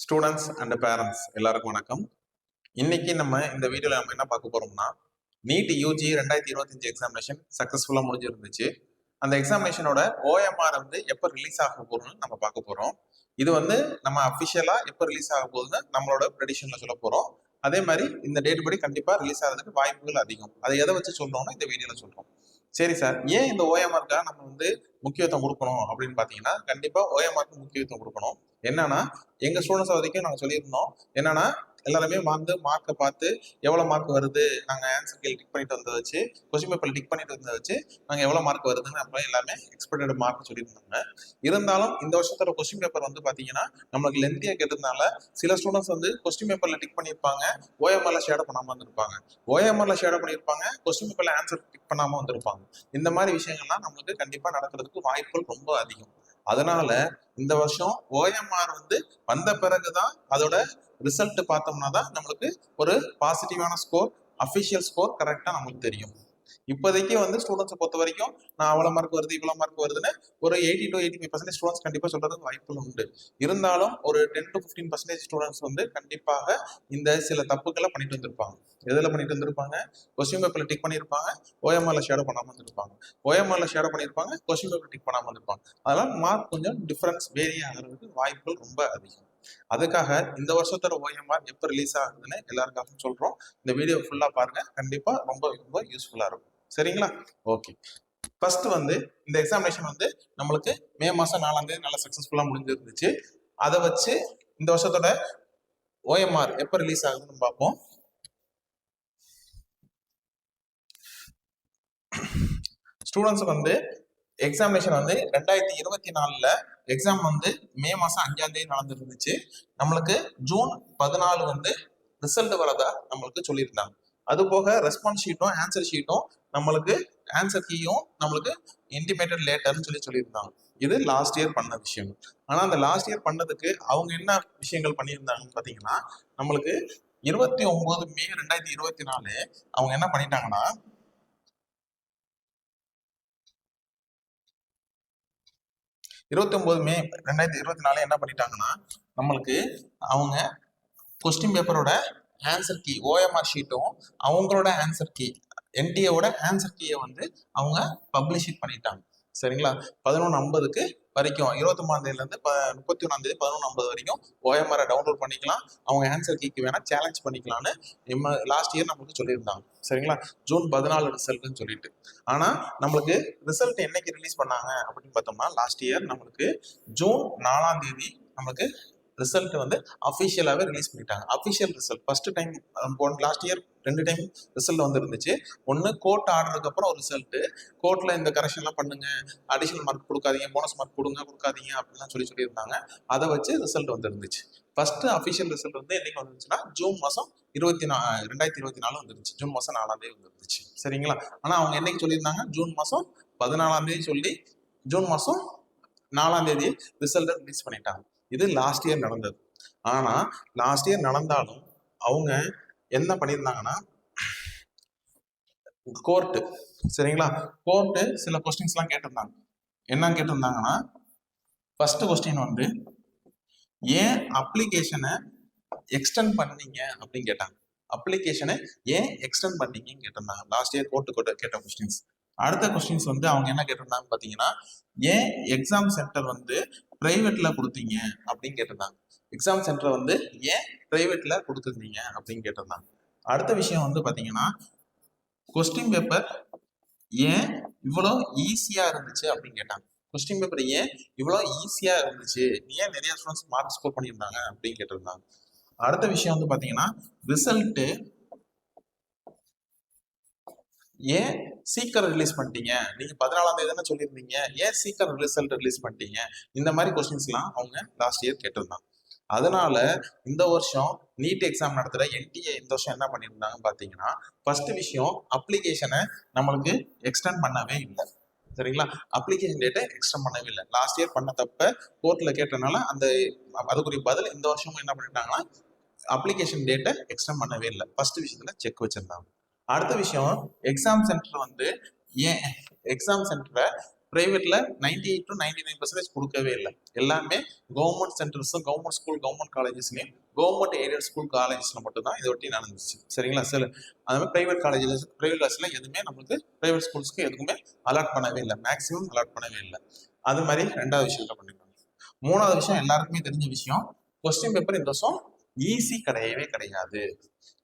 Students and parents எல்லாருக்கும் வணக்கம். இன்னைக்கு நம்ம இந்த வீடியோல நம்ம என்ன பார்க்க போறோம்னா, நீட் யூஜி 2025 எக்ஸாமினேஷன் சக்சஸ்ஃபுல்லா முடிஞ்சிருந்துச்சு. அந்த எக்ஸாமினேஷனோட ஓஎம்ஆர் வந்து எப்போ ரிலீஸ் ஆக போறோம்னு நம்ம பார்க்க போறோம். இது வந்து நம்ம அஃபிஷியலா எப்போ ரிலீஸ் ஆக போகுதுன்னு நம்மளோட ப்ரெடிஷன்ல சொல்ல போறோம். அதே மாதிரி இந்த டேட் படி கண்டிப்பா ரிலீஸ் ஆகிறதுக்கு வாய்ப்புகள் அதிகம். அதை எதை வச்சு சொல்றோம்னா இந்த வீடியோல சொல்றோம். சரி சார், ஏன் இந்த ஓஎம்ஆர்க்காக நம்ம வந்து முக்கியத்துவம் கொடுக்கணும் அப்படின்னு பாத்தீங்கன்னா, கண்டிப்பா ஓஎம்ஆருக்கு முக்கியத்துவம் கொடுக்கணும். என்னன்னா, எங்க ஸ்டூடெண்ட்ஸ் வரைக்கும் நாங்க சொல்லியிருந்தோம். என்னன்னா, எல்லாருமே வந்து மார்க்கை பார்த்து எவ்வளவு மார்க் வருது, நாங்க ஆன்சர் கீழ் டிக் பண்ணிட்டு வந்ததை வச்சு, கொஸ்டின் பேப்பர் டிக் பண்ணிட்டு வந்ததை வச்சு நாங்க எவ்வளவு மார்க் வருதுன்னு அப்ப எல்லாமே எக்ஸ்பெக்டட் மார்க் சொல்லியிருந்தாங்க. இருந்தாலும் இந்த வருஷத்தோட கொஸ்டின் பேப்பர் வந்து பாத்தீங்கன்னா நம்மளுக்கு லென்த்தியா கேட்டதுனால சில ஸ்டூடெண்ட்ஸ் வந்து கொஸ்டின் பேப்பர்ல டிக் பண்ணியிருப்பாங்க, ஓஎம்ஆர்ல ஷேடோ பண்ணாம வந்திருப்பாங்க. ஓஎம்ஆர்ல ஷேடோ பண்ணியிருப்பாங்க, கொஸ்டின் பேப்பர்ல ஆன்சர் டிக் பண்ணாம வந்திருப்பாங்க. இந்த மாதிரி விஷயங்கள்லாம் நம்மளுக்கு கண்டிப்பா நடக்கிறதுக்கு வாய்ப்புகள் ரொம்ப அதிகம். அதனால இந்த வருஷம் ஓஎம்ஆர் வந்து வந்த பிறகுதான் அதோட ரிசல்ட் பார்த்தோம்னா தான் நம்மளுக்கு ஒரு பாசிட்டிவான ஸ்கோர், அஃபிஷியல் ஸ்கோர் கரெக்டா நமக்கு தெரியும். இப்போதைக்கு வந்து ஸ்டூடெண்ட்ஸை பொறுத்த வரைக்கும் நான் அவ்வளோ மார்க் வருது இவ்வளோ மார்க் வருதுன்னு ஒரு 80 to 85% ஸ்டூடெண்ட்ஸ் கண்டிப்பாக சொல்றதுக்கு வாய்ப்புகள் உண்டு. இருந்தாலும் ஒரு 10 to 15% ஸ்டூடெண்ட்ஸ் வந்து கண்டிப்பாக இந்த சில தப்புக்களை பண்ணிட்டு வந்திருப்பாங்க. எதில் பண்ணிட்டு வந்திருப்பாங்க? கொஸ்டின் பேப்பர்ல டிக் பண்ணியிருப்பாங்க, ஓஎம்ஆர்ல ஷேடோ பண்ணாமல் வந்திருப்பாங்க. ஓஎம்ஆர்ல ஷேடோ பண்ணியிருப்பாங்க, கொஸ்டின் பேப்பர் டிக் பண்ணாமல் வந்திருப்பாங்க. அதெல்லாம் மார்க் கொஞ்சம் டிஃபரன்ஸ் வேரி ஆகிறதுக்கு வாய்ப்புகள் ரொம்ப அதிகம். அதுக்காக இந்த வருஷத்தோட ஓஎம்ஆர் எப்போ ரிலீஸ் ஆகுதுன்னு எல்லாருக்காகவும் சொல்றோம். இந்த வீடியோ ஃபுல்லா பாருங்க, கண்டிப்பா ரொம்ப ரொம்ப யூஸ்ஃபுல்லா இருக்கும். சரிங்களா? ஓகே. ஃபர்ஸ்ட் வந்து இந்த எக்ஸாமினேஷன் வந்து நம்மளுக்கு மே மாசம் 4ஆம் தேதி நல்லா சக்சஸ்ஃபுல்லா முடிஞ்சிருந்துச்சு. அதை வச்சு இந்த வருஷத்தோட ஓஎம்ஆர் எப்போ ரிலீஸ் ஆகுதுன்னு பார்ப்போம். ஸ்டூடெண்ட்ஸ் வந்து எக்ஸாமினேஷன் வந்து 2024 எக்ஸாம் வந்து மே மாசம் 5ஆம் தேதி நடந்துருந்துச்சு. நம்மளுக்கு ஜூன் 14 வந்து ரிசல்ட் வரதா நம்மளுக்கு சொல்லியிருந்தாங்க. அது போக ரெஸ்பான்ஸ் ஷீட்டும் ஆன்சர் ஷீட்டும் நம்மளுக்கு ஆன்சர் கீயும் நம்மளுக்கு இன்டிமேட்டட் லேட்டர்னு சொல்லியிருந்தாங்க. இது லாஸ்ட் இயர் பண்ண விஷயம். ஆனா அந்த லாஸ்ட் இயர் பண்ணதுக்கு அவங்க என்ன விஷயங்கள் பண்ணியிருந்தாங்கன்னு பாத்தீங்கன்னா, நம்மளுக்கு 29 மே 2024 அவங்க என்ன பண்ணிட்டாங்கன்னா, 29 மே 2024 என்ன பண்ணிட்டாங்கன்னா, நம்மளுக்கு அவங்க கொஸ்டின் பேப்பரோட ஆன்சர் கீ ஓஎம்ஆர் ஷீட்டும் அவங்களோட ஆன்சர் கீ என்டிஏவோட ஆன்சர் கீயை வந்து அவங்க பப்ளிஷ் பண்ணிட்டாங்க. சரிங்களா? 11:50 வரைக்கும் 29ஆம் தேதியிலேருந்து 31ஆம் தேதி 11:50 வரைக்கும் ஓஎம்ஆரை டவுன்லோட் பண்ணிக்கலாம். அவங்க ஆன்சர் கீக்கு வேணா சேலஞ்ச் பண்ணிக்கலாம்னு லாஸ்ட் இயர் நம்மளுக்கு சொல்லியிருந்தாங்க. சரிங்களா? ஜூன் 14 ரிசல்ட்னு சொல்லிட்டு. ஆனா நம்மளுக்கு ரிசல்ட் என்னைக்கு ரிலீஸ் பண்ணாங்க அப்படின்னு பார்த்தோம்னா, லாஸ்ட் இயர் நம்மளுக்கு ஜூன் 4ஆம் தேதி நம்மளுக்கு ரிசல்ட் வந்து அஃபிஷியலாகவே ரிலீஸ் பண்ணிட்டாங்க. Official result first time last year 2 time result வந்து இருந்துச்சு. ஒன்று கோர்ட் ஆர்டருக்கு அப்புறம் ஒரு ரிசல்ட், கோர்ட்ல இந்த கரெக்ஷன்லாம் பண்ணுங்க, அடிஷனல் மார்க் கொடுக்காதீங்க, போனஸ் மார்க் கொடுக்காதீங்க அப்படிலாம் சொல்லியிருந்தாங்க. அதை வச்சு ரிசல்ட் வந்து இருந்துச்சு. ஃபர்ஸ்ட் அஃபிஷியல் ரிசல்ட் வந்து என்னைக்கு வந்துருச்சுன்னா ஜூன் மாசம் 2024 வந்துருச்சு. ஜூன் மாசம் 4ஆம் தேதி வந்துருச்சு. சரிங்களா? ஆனா அவங்க என்னைக்கு சொல்லியிருந்தாங்க? ஜூன் மாசம் 14ஆம் தேதி சொல்லி ஜூன் மாசம் 4ஆம் தேதி ரிசல்ட் ரிலீஸ் பண்ணிட்டாங்க. இது லாஸ்ட் இயர் நடந்தது. ஆனா லாஸ்ட் இயர் நடந்தாலும் அவங்க என்ன பண்ணியிருந்தாங்கன்னா, கோர்ட்டு, சரிங்களா, கோர்ட்டு சில கொஸ்டின்ஸ் எல்லாம் கேட்டிருந்தாங்க. என்ன கேட்டிருந்தாங்கன்னா, ஃபர்ஸ்ட் கொஸ்டின் வந்து ஏன் அப்ளிகேஷனை எக்ஸ்டெண்ட் பண்ணீங்க அப்படின்னு கேட்டாங்க. அப்ளிகேஷனை ஏன் எக்ஸ்டெண்ட் பண்ணீங்கன்னு கேட்டிருந்தாங்க. லாஸ்ட் இயர் கோர்ட்டு கேட்ட கொஸ்டின்ஸ். அடுத்த கொஸ்டின்ஸ் வந்து அவங்க என்ன கேட்டிருந்தாங்க பாத்தீங்கன்னா, ஏன் எக்ஸாம் சென்டர் வந்து பிரைவேட்ல கொடுத்தீங்க அப்படின்னு கேட்டிருந்தாங்க. எக்ஸாம் சென்டர் வந்து ஏன் பிரைவேட்ல கொடுத்துருந்தீங்க அப்படின்னு கேட்டிருந்தாங்க. அடுத்த விஷயம் வந்து பாத்தீங்கன்னா, கொஸ்டின் பேப்பர் ஏன் இவ்வளோ ஈஸியா இருந்துச்சு அப்படின்னு கேட்டாங்க. கொஸ்டின் பேப்பர் ஏன் இவ்வளோ ஈஸியா இருந்துச்சு, ஏன் நிறைய ஸ்டூடெண்ட்ஸ் மார்க் ஸ்கோர் பண்ணியிருந்தாங்க அப்படின்னு கேட்டிருந்தாங்க. அடுத்த விஷயம் வந்து பாத்தீங்கன்னா, ரிசல்ட் ஏன் சீக்கிரம் ரிலீஸ் பண்ணிட்டீங்க, நீங்க 14ஆம் தேதி தானே சொல்லியிருந்தீங்க, ஏன் சீக்கிரம் ரிசல்ட் ரிலீஸ் பண்ணிட்டீங்க, இந்த மாதிரி கொஸ்டின்ஸ் எல்லாம் அவங்க லாஸ்ட் இயர் கேட்டிருந்தாங்க. அதனால இந்த வருஷம் நீட் எக்ஸாம் நடத்துற என்டிஏ இந்த வருஷம் என்ன பண்ணியிருந்தாங்க பாத்தீங்கன்னா, ஃபர்ஸ்ட் விஷயம் அப்ளிகேஷனை நம்மளுக்கு எக்ஸ்டெண்ட் பண்ணவே இல்லை. சரிங்களா? அப்ளிகேஷன் டேட்டை எக்ஸ்டெண்ட் பண்ணவே இல்லை. லாஸ்ட் இயர் பண்ண தப்ப கோர்ட்ல கேட்டனால அந்த அதுக்குரிய பதில் இந்த வருஷமும் என்ன பண்ணிட்டாங்கன்னா, அப்ளிகேஷன் டேட்டை எக்ஸ்டெண்ட் பண்ணவே இல்லை. ஃபர்ஸ்ட் விஷயத்துல செக் வச்சிருந்தாங்க. அடுத்த விஷயம், எக்ஸாம் சென்டர் வந்து ஏன் எக்ஸாம் சென்டரை பிரைவேட்ல 98 to 99% கொடுக்கவே இல்லை. எல்லாமே கவர்மெண்ட் சென்டர்ஸும் கவர்மெண்ட் ஸ்கூல் கவர்மெண்ட் காலேஜஸ்லயும் கவர்மெண்ட் எய்டட் ஸ்கூல் காலேஜஸ்ல மட்டும் தான் இதை ஒட்டி நடந்துச்சு. சரிங்களா? சில அது மாதிரி பிரைவேட் காலேஜஸ் பிரைவேட் கிளாஸ்ல எதுவுமே நமக்கு பிரைவேட் ஸ்கூல்ஸ்க்கு எதுக்குமே அலாட் பண்ணவே இல்லை, மேக்ஸிமம் அலாட் பண்ணவே இல்லை. அது மாதிரி ரெண்டாவது விஷயத்த பண்ணிருக்காங்க. மூணாவது விஷயம் எல்லாருக்குமே தெரிஞ்ச விஷயம், கொஸ்டின் பேப்பர் இந்த வருஷம் ஈஸி கிடையவே கிடையாது.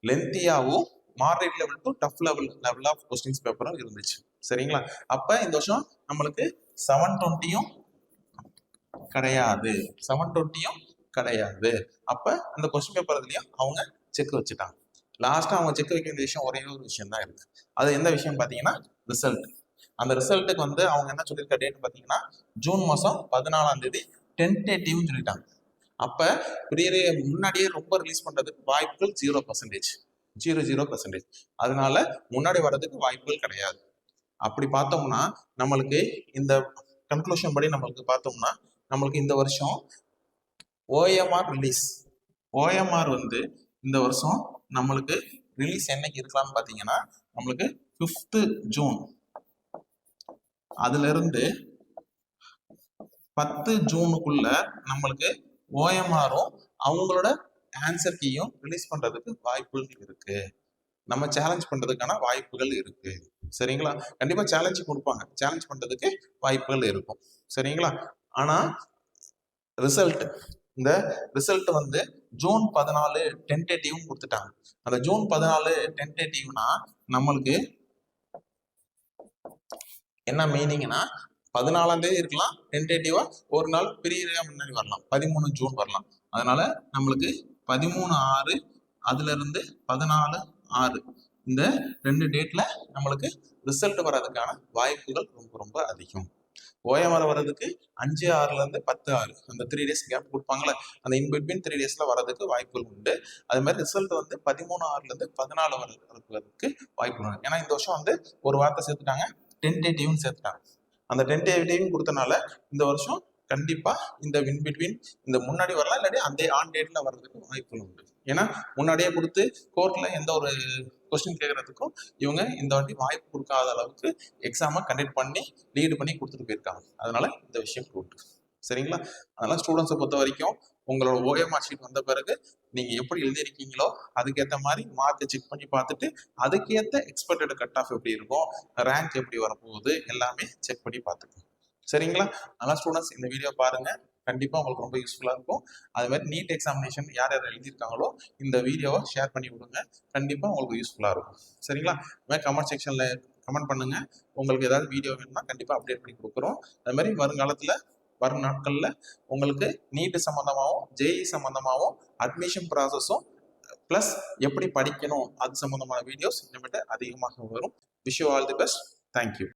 லென்த்தியாவும் moderate level to tough level of questions பேப்பரும் இருந்துச்சு. சரிங்களா? அப்ப இந்த வருஷம் நம்மளுக்கு 720யும் கிடையாது, 720யும் கிடையாது. அப்ப அந்த கொஸ்டின் பேப்பர் இதுலயும் அவங்க செக் வச்சுட்டாங்க. லாஸ்டா அவங்க செக் வைக்க வேண்டிய விஷயம் ஒரே ஒரு விஷயம் தான் இருக்கு. அது எந்த விஷயம் பாத்தீங்கன்னா ரிசல்ட். அந்த ரிசல்ட்டுக்கு வந்து அவங்க என்ன சொல்லியிருக்க டேட் பாத்தீங்கன்னா ஜூன் மாசம் 14ஆம் தேதி டென்டேட்டிவ்னு சொல்லிட்டாங்க. அப்ப முன்னாடியே ரொம்ப ரிலீஸ் பண்றதுக்கு வாய்ப்புகள் 0%. அதனால முன்னாடி வர்றதுக்கு வாய்ப்புகள் கிடையாது. அப்படி பார்த்தோம்னா நம்மளுக்கு இந்த கன்க்ளூஷன் படி நம்மளுக்கு பார்த்தோம்னா நம்மளுக்கு இந்த வருஷம் ஓஎம்ஆர் வந்து இந்த வருஷம் நம்மளுக்கு ரிலீஸ் என்னைக்கு இருக்கலாம்னு பாத்தீங்கன்னா நம்மளுக்கு 5th ஜூன் அதுல இருந்து 10 ஜூனுக்குள்ள நம்மளுக்கு ஓஎம்ஆரும் அவங்களோட ஆன்சர் கீயும் ரிலீஸ் பண்றதுக்கு வாய்ப்புகள் இருக்கு. நம்ம சேலஞ்ச் பண்றதுக்கான வாய்ப்புகள் இருக்கு. சரிங்களா? கண்டிப்பா சேலஞ்ச் கொடுப்பாங்க, சேலஞ்ச் பண்றதுக்கு வாய்ப்புகள் இருக்கும். சரிங்களா? ஆனா இந்த ரிசல்ட் வந்து ஜூன் 14 டென்டேட்டிவ்னு கொடுத்துட்டாங்க. அந்த ஜூன் 14 டென்டேட்டிவ்னா நம்மளுக்கு என்ன மீனிங்னா 14ஆம் தேதி இருக்கலாம் டென்டேட்டிவா, ஒரு நாள் பெரிய முன்னாடி வரலாம், 13 ஜூன் வரலாம். அதனால நம்மளுக்கு 13/6 அதுல இருந்து 14/6 இந்த 2 டேட்ல நம்மளுக்கு ரிசல்ட் வர்றதுக்கான வாய்ப்புகள் ரொம்ப ரொம்ப அதிகம். ஓஎம்ஆர் வர்றதுக்கு 5/6 இருந்து 10/6 அந்த 3 days கேப் கொடுப்பாங்களே, அந்த இன்பிட்வீன் 3 daysல வர்றதுக்கு வாய்ப்புகள் உண்டு. அது மாதிரி ரிசல்ட் வந்து 13/6 இருந்து 14 வர்றதுக்கு வாய்ப்பு உண்டு. ஏன்னா இந்த வருஷம் வந்து ஒரு வார்த்தை சேர்த்துட்டாங்க, டென்டேட்டிவ்னு சேர்த்துட்டாங்க. அந்த டென்டேட்டிவ் கொடுத்தனால இந்த வருஷம் கண்டிப்பா இந்த இன்பிட்வீன் இந்த முன்னாடி வரலாம், இல்லாட்டி அந்த ஆன் டேட்ல வர்றதுக்கு வாய்ப்புகள் உண்டு. ஏன்னா முன்னாடியே கொடுத்து கோர்ட்ல எந்த ஒரு கொஸ்டின் கேட்கறதுக்கும் இவங்க இந்த வாட்டி வாய்ப்பு கொடுக்காத அளவுக்கு எக்ஸாமை கண்டக்ட் பண்ணி லீடு பண்ணி கொடுத்துட்டு போயிருக்காங்க. அதனால இந்த விஷயம் கூட்டு. சரிங்களா? அதனால ஸ்டூடெண்ட்ஸை பொறுத்த வரைக்கும் உங்களோட ஓஎம்ஆர் ஷீட் வந்த பிறகு நீங்க எப்படி எழுதிருக்கீங்களோ அதுக்கேற்ற மாதிரி மார்க்கை செக் பண்ணி பார்த்துட்டு அதுக்கேற்ற எக்ஸ்பெக்டட் கட் ஆஃப் எப்படி இருக்கும், ரேங்க் எப்படி வரப்போகுது எல்லாமே செக் பண்ணி பார்த்துக்கோங்க. சரிங்களா? அதனால ஸ்டூடெண்ட்ஸ் இந்த வீடியோ பாருங்க, கண்டிப்பா உங்களுக்கு ரொம்ப யூஸ்ஃபுல்லா இருக்கும். அது மாதிரி நீட் எக்ஸாமினேஷன் யார் யார் எழுதியிருக்காங்களோ இந்த வீடியோவை ஷேர் பண்ணி விடுங்க, கண்டிப்பா உங்களுக்கு யூஸ்ஃபுல்லா இருக்கும். சரிங்களா? அது மாதிரி கமெண்ட் செக்ஷன்ல கமெண்ட் பண்ணுங்க. உங்களுக்கு ஏதாவது வீடியோ வேணும்னா கண்டிப்பா அப்டேட் பண்ணி கொடுக்குறோம். அது மாதிரி வரும் நாட்கள்ல உங்களுக்கு நீட் சம்பந்தமாகவும் ஜேஇ சம்பந்தமாகவும் அட்மிஷன் ப்ராசஸும் பிளஸ் எப்படி படிக்கணும் அது சம்பந்தமான வீடியோஸ் இனிமேட்டு அதிகமாக வரும். Wish you all the best. Thank you.